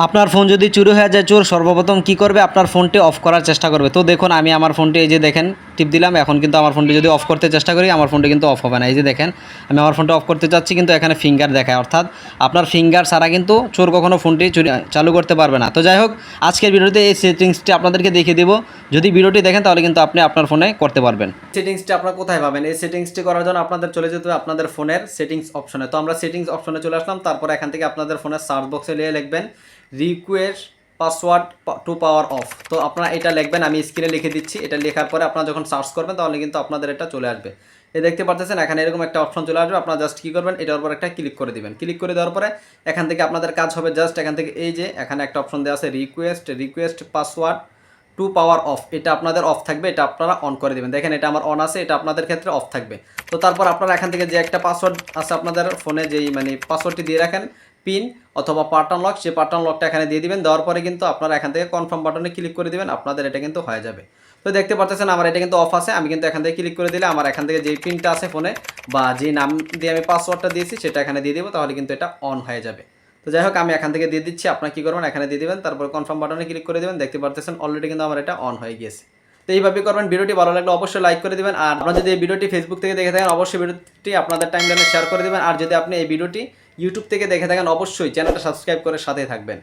আপনার ফোন যদি চুরি হয়ে যায়, চোর সর্বপ্রথম কী করবে, আপনার ফোনটি অফ করার চেষ্টা করবে। তো দেখুন আমি আমার ফোনটি এই যে দেখেন টিপ দিলাম, এখন কিন্তু আমার ফোনটি যদি অফ করতে চেষ্টা করি আমার ফোনটি কিন্তু অফ হবে না। এই যে দেখেন আমি আমার ফোনটা অফ করতে চাচ্ছি কিন্তু এখানে ফিঙ্গার দেখায়, অর্থাৎ আপনার ফিঙ্গার ছাড়া কিন্তু চোর কখনো ফোনটি চালু করতে পারবে না। তো যাই হোক, আজকের ভিডিওতে এই সেটিংসটি আপনাদেরকে দেখিয়ে দেবো। যদি ভিডিওটি দেখেন তাহলে কিন্তু আপনি আপনার ফোনে করতে পারবেন। সেটিংসটি আপনারা কোথায় পাবেন? এই সেটিংসটি করার জন্য আপনাদের চলে যেতে হবে আপনাদের ফোনের সেটিংস অপশনে। তো আমরা সেটিংস অপশনে চলে আসলাম, তারপর এখান থেকে আপনাদের ফোনের সার্চ বক্সে নিয়ে লিখবেন request password to power off. তো আপনারা এটা লিখবেন, আমি স্ক্রিনে লিখে দিচ্ছি। এটা লেখার পরে আপনারা যখন সার্চ করবেন তাহলে কিন্তু আপনাদের এটা চলে আসবে। এই দেখতে পাচ্ছেন এখানে এরকম একটা অপশন চলে আসবে, আপনারা জাস্ট কী করবেন, এটার উপর একটা ক্লিক করে দিবেন। ক্লিক করে দেওয়ার পরে এখান থেকে আপনাদের কাজ হবে জাস্ট এখান থেকে এই যে এখানে একটা অপশন দেওয়া আছে request password to power off, এটা আপনাদের অফ থাকবে, এটা আপনারা অন করে দেবেন। দেখেন এটা আমার অন আছে, এটা আপনাদের ক্ষেত্রে অফ থাকবে। তো তারপর আপনারা এখান থেকে যে একটা পাসওয়ার্ড আছে আপনাদের ফোনে, যেই মানে পাসওয়ার্ডটি দিয়ে রাখেন পিন অথবা পার্টন লক, সেই পার্টন লকটা এখানে দিয়ে দিবেন। দেওয়ার পরে কিন্তু আপনারা এখান থেকে কনফার্ম বাটনে ক্লিক করে দিবেন, আপনাদের এটা কিন্তু হয়ে যাবে। তো দেখতে পাচ্ছেন আমার এটা কিন্তু অফ আছে, আমি কিন্তু এখান থেকে ক্লিক করে দিলে আমার এখান থেকে যেই পিনটা আছে ফোনে বা যেই নাম দিয়ে আমি পাসওয়ার্ডটা দিয়েছি সেটা এখানে দিয়ে দেবো, তাহলে কিন্তু এটা অন হয়ে যাবে। তো যাই হোক আমি এখান থেকে দিয়ে দিচ্ছি, আপনারা কী করবেন এখানে দিয়ে দেবেন, তারপর কনফার্ম বাটনে ক্লিক করে দেবেন। দেখতে পাচ্ছেন অলরেডি কিন্তু আমার এটা অন হয়ে গিয়েছে। তো এইভাবে করবেন। ভিডিওটি ভালো লাগলে অবশ্যই লাইক করে দেবেন, আর আপনারা যদি এই ভিডিওটি ফেসবুক থেকে দেখে থাকেন অবশ্যই ভিডিওটি আপনাদের টাইমলাইনে শেয়ার করে দেবেন, আর যদি আপনি এই ভিডিওটি ইউটিউব থেকে দেখে থাকেন অবশ্যই চ্যানেলটা সাবস্ক্রাইব করে সাথে থাকবেন।